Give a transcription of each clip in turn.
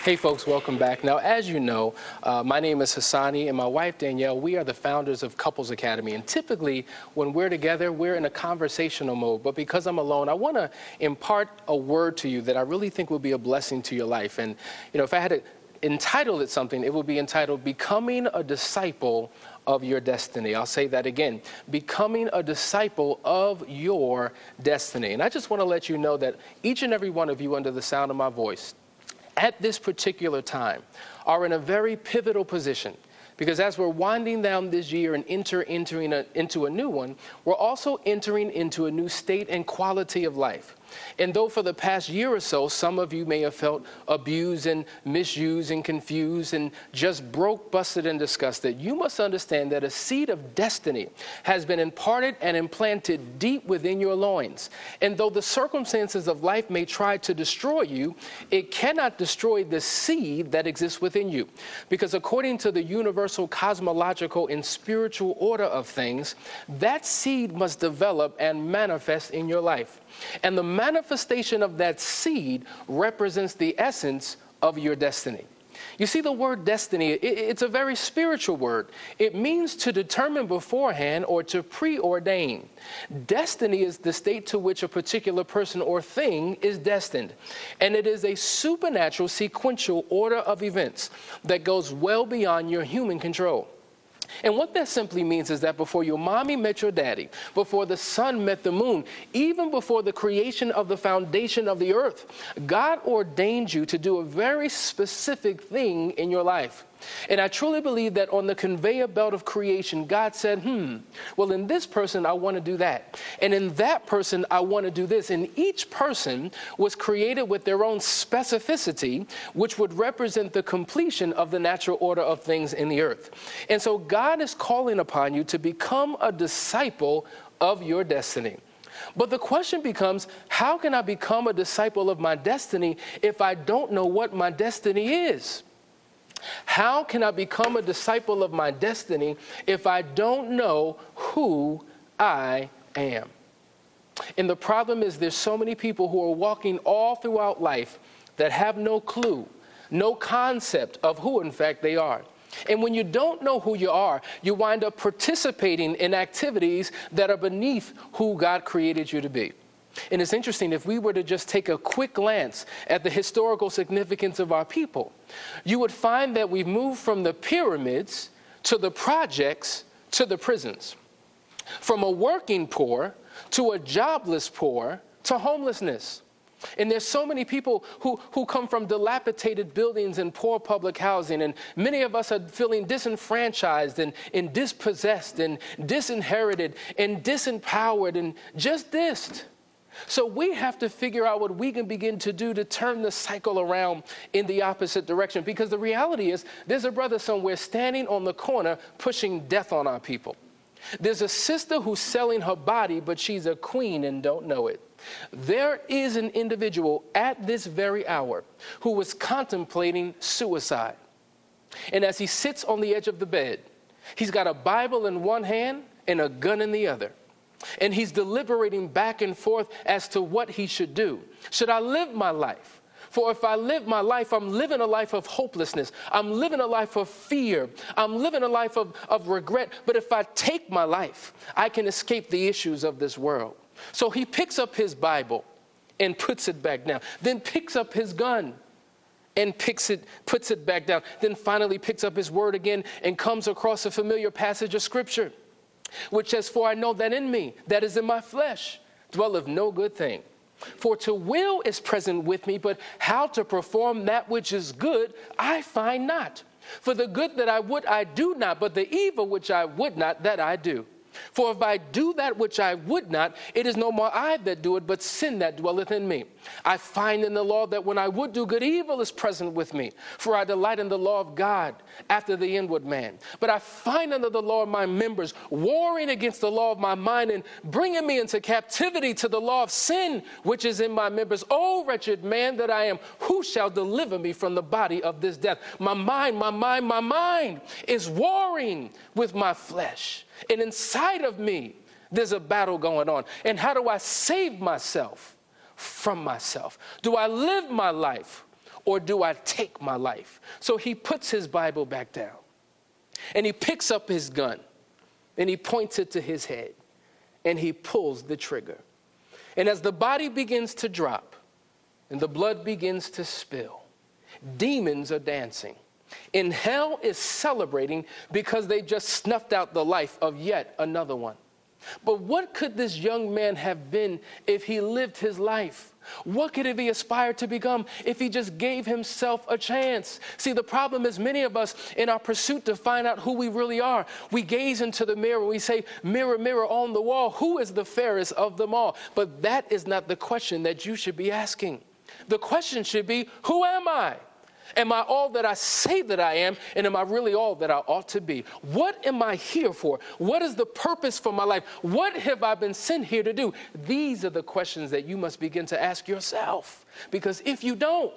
Hey folks, welcome back. Now, as you know, my name is Hasani and my wife Danielle. We are the founders of Couples Academy, and typically when we're together, we're in a conversational mode. But because I'm alone, I want to impart a word to you that I really think will be a blessing to your life. And if I had to entitle it something, it would be entitled Becoming a Disciple of Your Destiny. I'll say that again, becoming a disciple of your destiny. And I just want to let you know that each and every one of you under the sound of my voice at this particular time are in a very pivotal position, because as we're winding down this year and entering into a new one, we're also entering into a new state and quality of life. And though for the past year or so, some of you may have felt abused and misused and confused and just broke, busted, and disgusted, you must understand that a seed of destiny has been imparted and implanted deep within your loins. And though the circumstances of life may try to destroy you, it cannot destroy the seed that exists within you. Because according to the universal cosmological and spiritual order of things, that seed must develop and manifest in your life. And the manifestation of that seed represents the essence of your destiny. You see, the word destiny, it's a very spiritual word. It means to determine beforehand or to preordain. Destiny is the state to which a particular person or thing is destined. And it is a supernatural sequential order of events that goes well beyond your human control. And what that simply means is that before your mommy met your daddy, before the sun met the moon, even before the creation of the foundation of the earth, God ordained you to do a very specific thing in your life. And I truly believe that on the conveyor belt of creation, God said, well, in this person, I want to do that. And in that person, I want to do this. And each person was created with their own specificity, which would represent the completion of the natural order of things in the earth. And so God is calling upon you to become a disciple of your destiny. But the question becomes, how can I become a disciple of my destiny if I don't know what my destiny is? How can I become a disciple of my destiny if I don't know who I am? And the problem is there's so many people who are walking all throughout life that have no clue, no concept of who, in fact, they are. And when you don't know who you are, you wind up participating in activities that are beneath who God created you to be. And it's interesting, if we were to just take a quick glance at the historical significance of our people, you would find that we've moved from the pyramids to the projects to the prisons, from a working poor to a jobless poor to homelessness. And there's so many people who come from dilapidated buildings and poor public housing, and many of us are feeling disenfranchised and dispossessed and disinherited and disempowered and just dissed. So we have to figure out what we can begin to do to turn the cycle around in the opposite direction. Because the reality is there's a brother somewhere standing on the corner pushing death on our people. There's a sister who's selling her body, but she's a queen and don't know it. There is an individual at this very hour who was contemplating suicide. And as he sits on the edge of the bed, he's got a Bible in one hand and a gun in the other. And he's deliberating back and forth as to what he should do. Should I live my life? For if I live my life, I'm living a life of hopelessness. I'm living a life of fear. I'm living a life of regret. But if I take my life, I can escape the issues of this world. So he picks up his Bible and puts it back down. Then picks up his gun and puts it back down. Then finally picks up his word again and comes across a familiar passage of Scripture, which says, for I know that in me, that is in my flesh, dwelleth no good thing. For to will is present with me, but how to perform that which is good, I find not. For the good that I would, I do not, but the evil which I would not, that I do. For if I do that which I would not, it is no more I that do it, but sin that dwelleth in me. I find in the law that when I would do good, evil is present with me. For I delight in the law of God after the inward man. But I find under the law of my members, warring against the law of my mind and bringing me into captivity to the law of sin, which is in my members. O wretched man that I am, who shall deliver me from the body of this death? My mind is warring with my flesh. And inside of me, there's a battle going on. And how do I save myself from myself? Do I live my life or do I take my life? So he puts his Bible back down, and he picks up his gun, and he points it to his head, and he pulls the trigger. And as the body begins to drop and the blood begins to spill, demons are dancing. And hell is celebrating because they just snuffed out the life of yet another one. But what could this young man have been if he lived his life? What could he aspire to become if he just gave himself a chance? See, the problem is many of us, in our pursuit to find out who we really are, we gaze into the mirror and we say, mirror, mirror on the wall, who is the fairest of them all? But that is not the question that you should be asking. The question should be, who am I? Am I all that I say that I am, and am I really all that I ought to be? What am I here for? What is the purpose for my life? What have I been sent here to do? These are the questions that you must begin to ask yourself, because if you don't,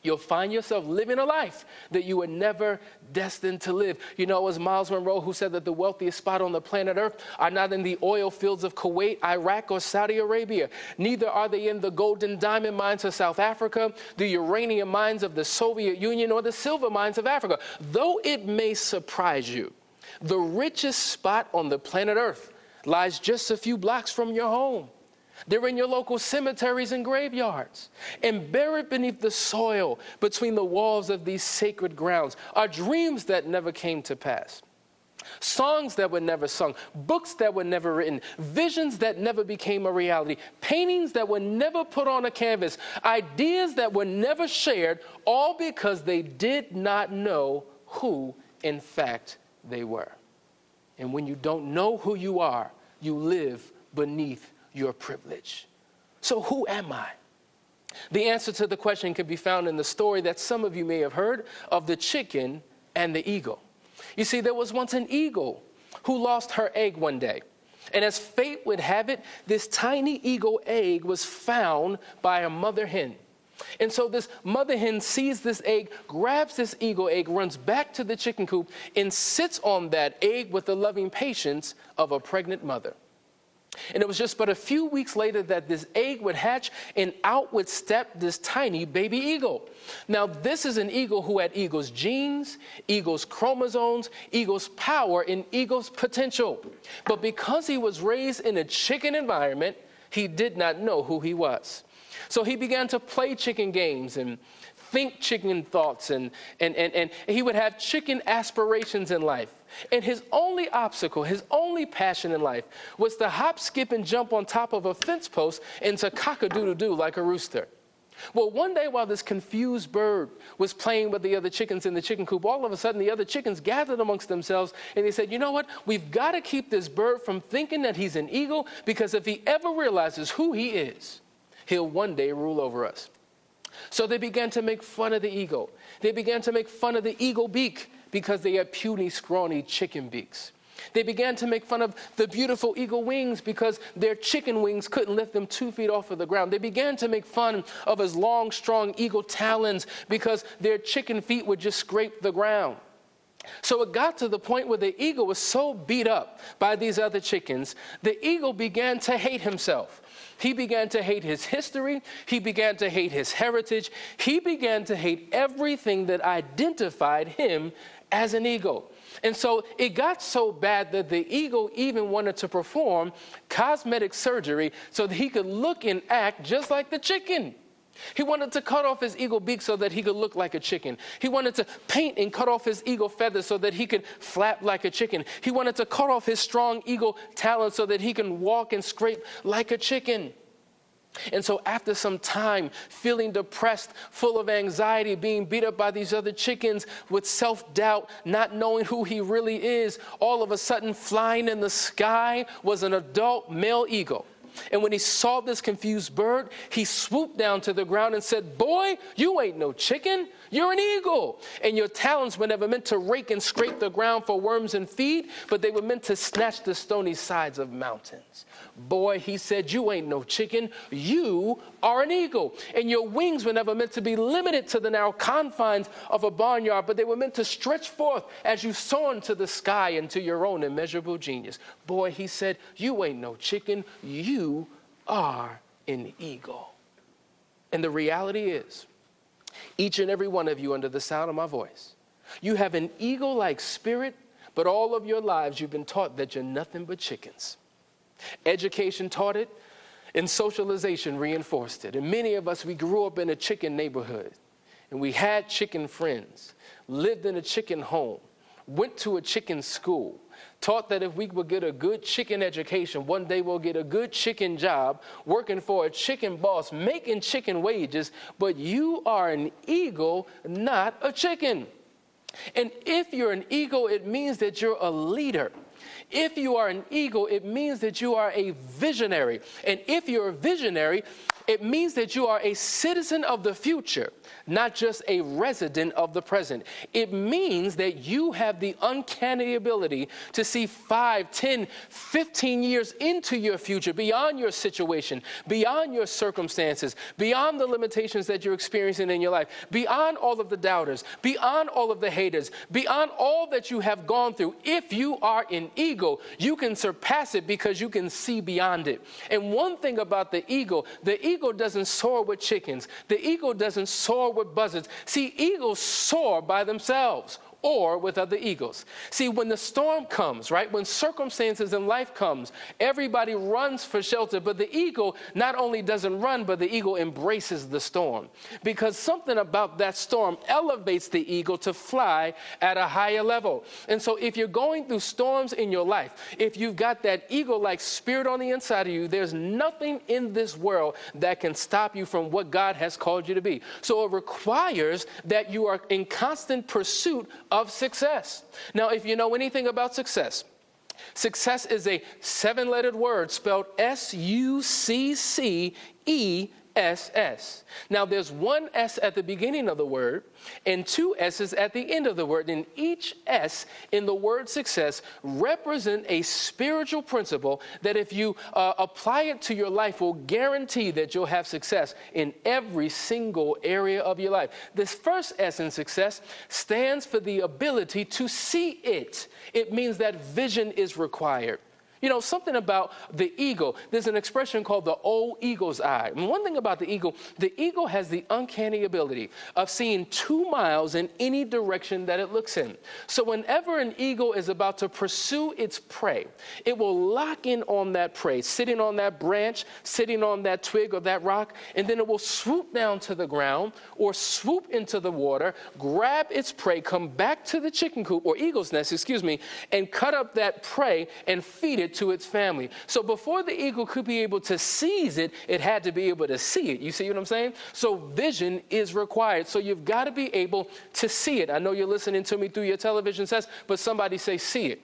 you'll find yourself living a life that you were never destined to live. You know, it was Miles Monroe who said that the wealthiest spot on the planet Earth are not in the oil fields of Kuwait, Iraq, or Saudi Arabia. Neither are they in the gold and diamond mines of South Africa, the uranium mines of the Soviet Union, or the silver mines of Africa. Though it may surprise you, the richest spot on the planet Earth lies just a few blocks from your home. They're in your local cemeteries and graveyards. And buried beneath the soil, between the walls of these sacred grounds, are dreams that never came to pass, songs that were never sung, books that were never written, visions that never became a reality, paintings that were never put on a canvas, ideas that were never shared, all because they did not know who, in fact, they were. And when you don't know who you are, you live beneath your privilege. So who am I? The answer to the question can be found in the story that some of you may have heard of the chicken and the eagle. You see, there was once an eagle who lost her egg one day. And as fate would have it, this tiny eagle egg was found by a mother hen. And so this mother hen sees this egg, grabs this eagle egg, runs back to the chicken coop, and sits on that egg with the loving patience of a pregnant mother. And it was just but a few weeks later that this egg would hatch, and out would step this tiny baby eagle. Now, this is an eagle who had eagle's genes, eagle's chromosomes, eagle's power, and eagle's potential. But because he was raised in a chicken environment, he did not know who he was. So he began to play chicken games and think chicken thoughts, and he would have chicken aspirations in life. And his only obstacle, his only passion in life was to hop, skip, and jump on top of a fence post and to cock-a-doodle-doo like a rooster. Well, one day while this confused bird was playing with the other chickens in the chicken coop, all of a sudden the other chickens gathered amongst themselves and they said, you know what, we've got to keep this bird from thinking that he's an eagle, because if he ever realizes who he is, he'll one day rule over us. So they began to make fun of the eagle. They began to make fun of the eagle beak because they had puny, scrawny chicken beaks. They began to make fun of the beautiful eagle wings because their chicken wings couldn't lift them 2 feet off of the ground. They began to make fun of his long, strong eagle talons because their chicken feet would just scrape the ground. So it got to the point where the eagle was so beat up by these other chickens, the eagle began to hate himself. He began to hate his history. He began to hate his heritage. He began to hate everything that identified him as an eagle. And so it got so bad that the eagle even wanted to perform cosmetic surgery so that he could look and act just like the chicken. He wanted to cut off his eagle beak so that he could look like a chicken. He wanted to paint and cut off his eagle feathers so that he could flap like a chicken. He wanted to cut off his strong eagle talons so that he can walk and scrape like a chicken. And so after some time, feeling depressed, full of anxiety, being beat up by these other chickens, with self-doubt, not knowing who he really is, all of a sudden flying in the sky was an adult male eagle. And when he saw this confused bird, he swooped down to the ground and said, "Boy, you ain't no chicken, you're an eagle. And your talons were never meant to rake and scrape the ground for worms and feed, but they were meant to snatch the stony sides of mountains. Boy," he said, "you ain't no chicken, you are an eagle. And your wings were never meant to be limited to the narrow confines of a barnyard, but they were meant to stretch forth as you soar into the sky into your own immeasurable genius. Boy," he said, "you ain't no chicken, you are an eagle." And the reality is Each and every one of you under the sound of my voice, you have an eagle-like spirit, but all of your lives you've been taught that you're nothing but chickens. Education taught it, and socialization reinforced it. And many of us, we grew up in a chicken neighborhood, and we had chicken friends, lived in a chicken home, went to a chicken school, taught that if we would get a good chicken education, one day we'll get a good chicken job, working for a chicken boss, making chicken wages, but you are an eagle, not a chicken. And if you're an eagle, it means that you're a leader. If you are an eagle, it means that you are a visionary. And if you're a visionary, it means that you are a citizen of the future, not just a resident of the present. It means that you have the uncanny ability to see 5, 10, 15 years into your future, beyond your situation, beyond your circumstances, beyond the limitations that you're experiencing in your life, beyond all of the doubters, beyond all of the haters, beyond all that you have gone through. If you are an eagle, you can surpass it because you can see beyond it. And one thing about the eagle doesn't soar with chickens. The eagle doesn't soar with buzzards. See, eagles soar by themselves or with other eagles. See, when the storm comes, right, when circumstances in life comes, everybody runs for shelter, but the eagle not only doesn't run, but the eagle embraces the storm, because something about that storm elevates the eagle to fly at a higher level. And so if you're going through storms in your life, if you've got that eagle-like spirit on the inside of you, there's nothing in this world that can stop you from what God has called you to be. So it requires that you are in constant pursuit of success. Now, if you know anything about success, success is a 7-lettered word spelled S-U-C-C-E-S-S. Now, there's one S at the beginning of the word and 2 S's at the end of the word. And each S in the word success represent a spiritual principle that if you apply it to your life will guarantee that you'll have success in every single area of your life. This first S in success stands for the ability to see it. It means that vision is required. You know, something about the eagle, there's an expression called the old eagle's eye. And one thing about the eagle has the uncanny ability of seeing 2 miles in any direction that it looks in. So whenever an eagle is about to pursue its prey, it will lock in on that prey, sitting on that branch, sitting on that twig or that rock, and then it will swoop down to the ground or swoop into the water, grab its prey, come back to the chicken coop or eagle's nest, and cut up that prey and feed it to its family. So before the eagle could be able to seize it, it had to be able to see it. You see what I'm saying? So vision is required. So you've got to be able to see it. I know you're listening to me through your television sets, but somebody say, see it.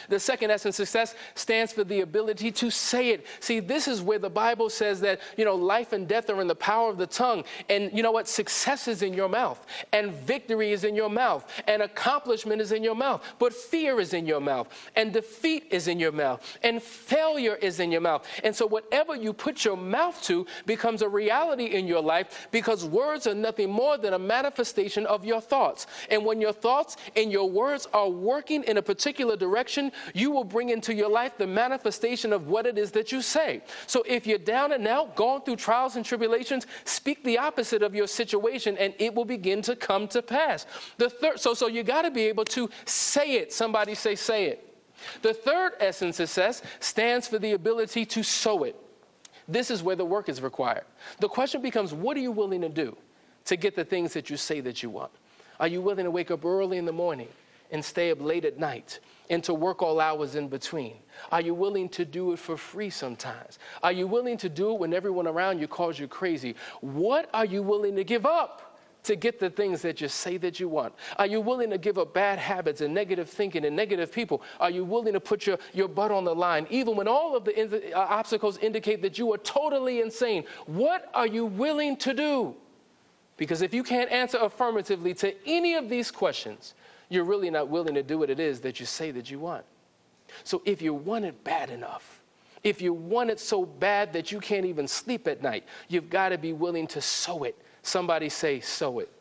The second S in success stands for the ability to say it. See, this is where the Bible says that, life and death are in the power of the tongue. And you know what? Success is in your mouth. And victory is in your mouth. And accomplishment is in your mouth. But fear is in your mouth. And defeat is in your mouth. And failure is in your mouth. And so whatever you put your mouth to becomes a reality in your life, because words are nothing more than a manifestation of your thoughts. And when your thoughts and your words are working in a particular direction, you will bring into your life the manifestation of what it is that you say. So if you're down and out, going through trials and tribulations, speak the opposite of your situation and it will begin to come to pass. So you got to be able to say it. Somebody say it. The third S in success stands for the ability to sow it. This is where the work is required. The question becomes, what are you willing to do to get the things that you say that you want? Are you willing to wake up early in the morning and stay up late at night and to work all hours in between? Are you willing to do it for free sometimes? Are you willing to do it when everyone around you calls you crazy? What are you willing to give up to get the things that you say that you want? Are you willing to give up bad habits and negative thinking and negative people? Are you willing to put your butt on the line even when all of the obstacles indicate that you are totally insane? What are you willing to do? Because if you can't answer affirmatively to any of these questions, you're really not willing to do what it is that you say that you want. So if you want it bad enough, if you want it so bad that you can't even sleep at night, you've got to be willing to sow it. Somebody say, sow it.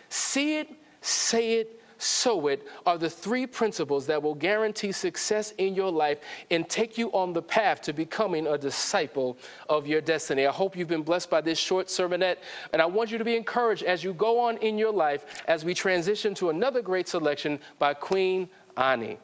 See it, say it, sow it are the three principles that will guarantee success in your life and take you on the path to becoming a disciple of your destiny. I hope you've been blessed by this short sermonette, and I want you to be encouraged as you go on in your life as we transition to another great selection by Queen Ani.